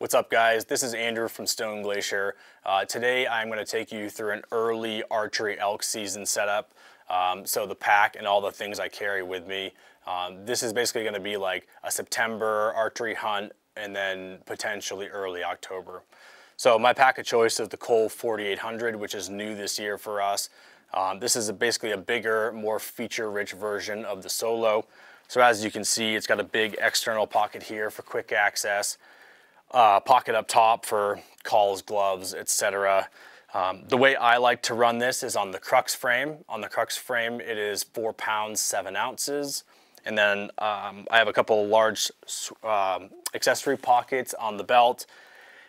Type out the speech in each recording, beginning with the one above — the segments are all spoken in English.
What's up, guys? This is Andrew from Stone Glacier. Today I'm going to take you through an early archery elk season setup. So the pack and all the things I carry with me. This is basically going to be like a September archery hunt and then potentially early October. So my pack of choice is the Cole 4800, which is new this year for us. This is basically a bigger, more feature-rich version of the Solo. So as you can see, it's got a big external pocket here for quick access. Pocket up top for calls, gloves, etc. The way I like to run this is on the crux frame. On the crux frame, it is 4 pounds, 7 ounces. And then I have a couple of large accessory pockets on the belt.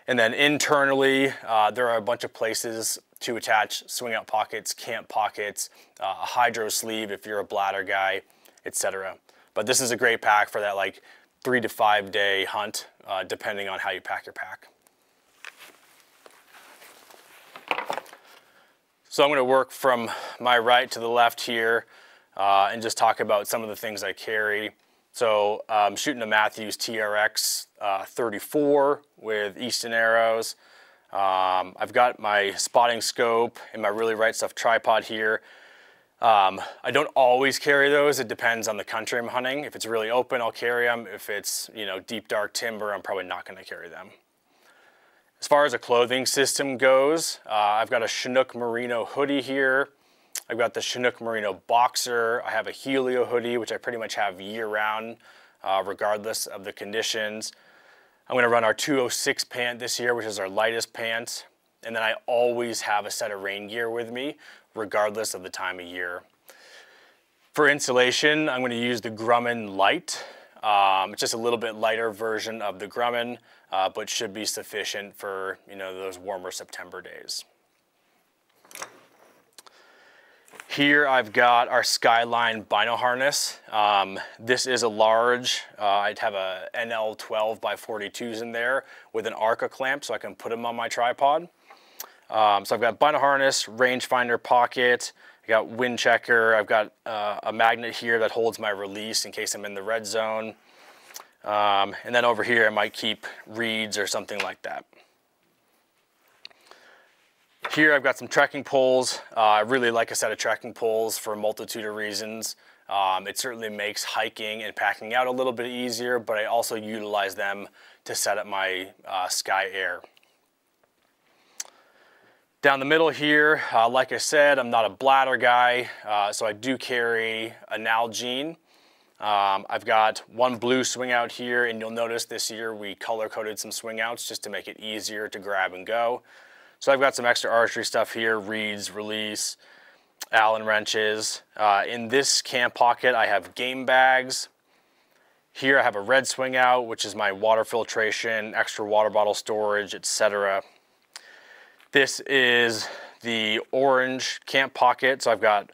And then internally, there are a bunch of places to attach swing out pockets, camp pockets, a hydro sleeve if you're a bladder guy, etc. But this is a great pack for that like 3 to 5 day hunt, depending on how you pack your pack. So I'm going to work from my right to the left here and just talk about some of the things I carry. So I'm shooting a Matthews TRX 34 with Easton arrows. I've got my spotting scope and my Really Right Stuff tripod here. I don't always carry those. It depends on the country I'm hunting. If it's really open, I'll carry them. If it's, deep dark timber, I'm probably not going to carry them. As far as a clothing system goes, I've got a Chinook Merino hoodie here. I've got the Chinook Merino boxer. I have a Helio hoodie, which I pretty much have year round, regardless of the conditions. I'm going to run our 206 pant this year, which is our lightest pant. And then I always have a set of rain gear with me, regardless of the time of year. For insulation, I'm going to use the Grumman Light. It's just a little bit lighter version of the Grumman, but should be sufficient for those warmer September days. Here I've got our Skyline Bino harness. This is a large. I'd have a NL 12 by 42s in there with an Arca clamp so I can put them on my tripod. So I've got bino harness, rangefinder pocket, I got wind checker, I've got a magnet here that holds my release in case I'm in the red zone. And then over here I might keep reeds or something like that. Here I've got some trekking poles. I really like a set of trekking poles for a multitude of reasons. It certainly makes hiking and packing out a little bit easier, but I also utilize them to set up my Sky Air. Down the middle here, like I said, I'm not a bladder guy, so I do carry a Nalgene. I've got one blue swing out here, and you'll notice this year we color coded some swing outs just to make it easier to grab and go. So I've got some extra archery stuff here, reeds, release, Allen wrenches. In this camp pocket, I have game bags. Here I have a red swing out, which is my water filtration, extra water bottle storage, etc. This is the orange camp pocket. So I've got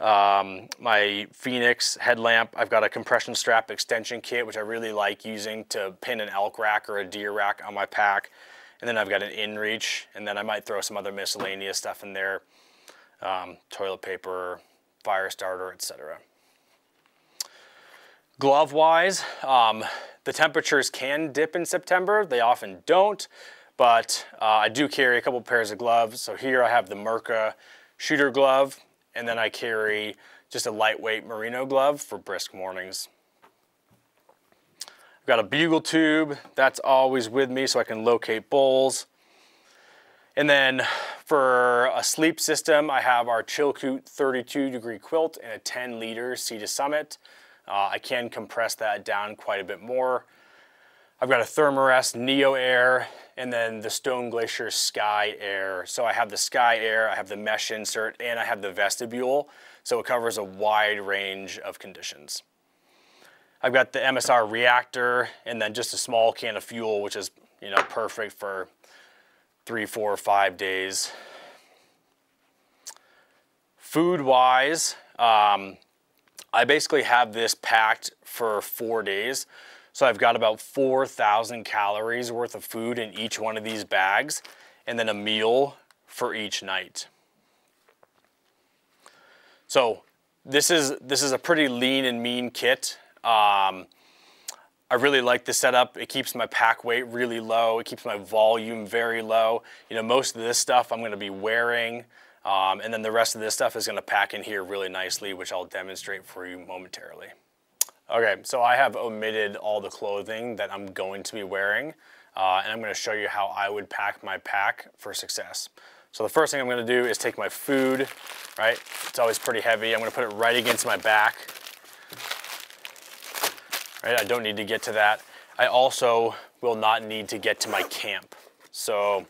my Phoenix headlamp. I've got a compression strap extension kit, which I really like using to pin an elk rack or a deer rack on my pack. And then I've got an inReach, and then I might throw some other miscellaneous stuff in there, toilet paper, fire starter, etc. Glove-wise, the temperatures can dip in September. They often don't. But I do carry a couple pairs of gloves. So here I have the Merca shooter glove, and then I carry just a lightweight merino glove for brisk mornings. I've got a bugle tube. That's always with me so I can locate bulls. And then for a sleep system, I have our Chilkoot 32-degree quilt and a 10-liter Sea to Summit. I can compress that down quite a bit more. I've got a Thermarest Neo Air and then the Stone Glacier Sky Air. So I have the Sky Air, I have the mesh insert, and I have the vestibule. So it covers a wide range of conditions. I've got the MSR reactor and then just a small can of fuel, which is perfect for 3, 4, 5 days. Food-wise, I basically have this packed for 4 days. So I've got about 4,000 calories worth of food in each one of these bags, and then a meal for each night. So this is a pretty lean and mean kit. I really like this setup. It keeps my pack weight really low. It keeps my volume very low. You know, most of this stuff I'm going to be wearing, and then the rest of this stuff is going to pack in here really nicely, which I'll demonstrate for you momentarily. Okay, so I have omitted all the clothing that I'm going to be wearing, and I'm going to show you how I would pack my pack for success. So the first thing I'm going to do is take my food, right? It's always pretty heavy. I'm going to put it right against my back. Right, I don't need to get to that. I also will not need to get to my camp. So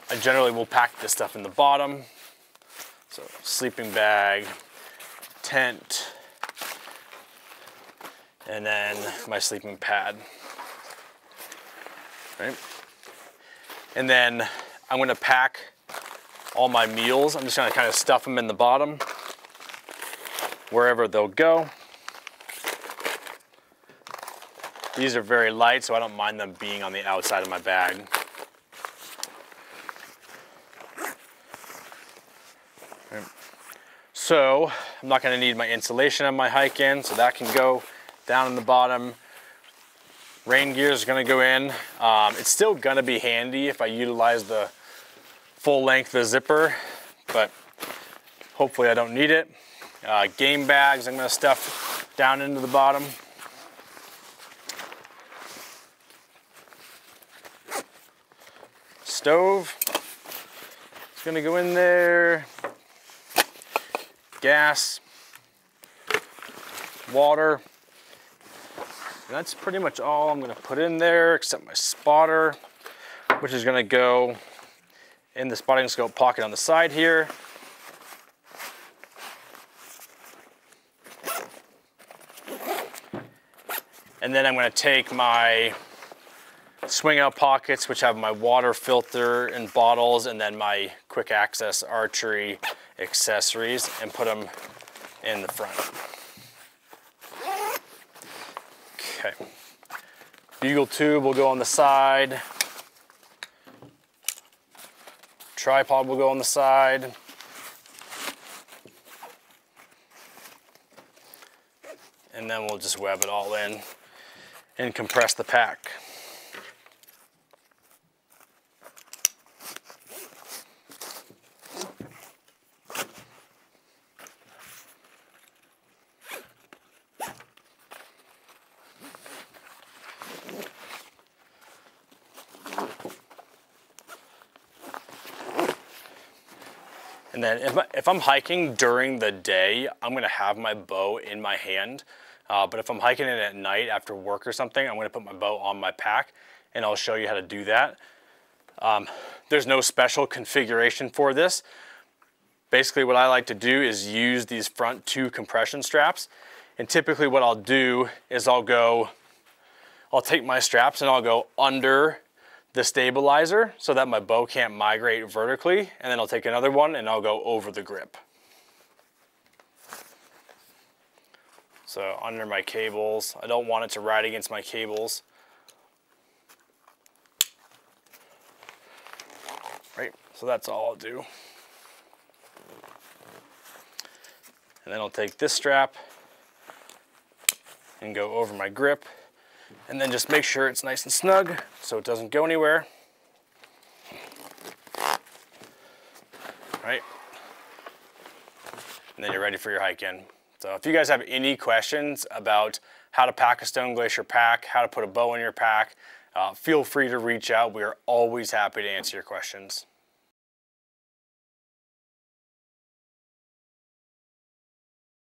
I generally will pack this stuff in the bottom. So sleeping bag, tent, and then my sleeping pad. Right? And then I'm gonna pack all my meals. I'm just gonna kind of stuff them in the bottom, wherever they'll go. These are very light, so I don't mind them being on the outside of my bag. Right. So I'm not going to need my insulation on my hike in, so that can go down in the bottom. Rain gear is going to go in. It's still going to be handy if I utilize the full length of the zipper, but hopefully I don't need it. Game bags I'm going to stuff down into the bottom. Stove, it's gonna go in there. Gas, water, and that's pretty much all I'm gonna put in there, except my spotter, which is gonna go in the spotting scope pocket on the side here. And then I'm gonna take my swing out pockets, which have my water filter and bottles, and then my quick access archery accessories, and put them in the front. Okay. Bugle tube will go on the side. Tripod will go on the side. And then we'll just web it all in and compress the pack. And then if I'm hiking during the day, I'm gonna have my bow in my hand. But if I'm hiking it at night after work or something, I'm gonna put my bow on my pack, and I'll show you how to do that. There's no special configuration for this. Basically what I like to do is use these front two compression straps. And typically what I'll do is I'll take my straps and I'll go under the stabilizer so that my bow can't migrate vertically, and then I'll take another one and I'll go over the grip. So under my cables, I don't want it to ride against my cables. Right, so that's all I'll do. And then I'll take this strap and go over my grip. And then just make sure it's nice and snug so it doesn't go anywhere. Right? And then you're ready for your hike in. So if you guys have any questions about how to pack a Stone Glacier pack, how to put a bow in your pack, feel free to reach out. We are always happy to answer your questions.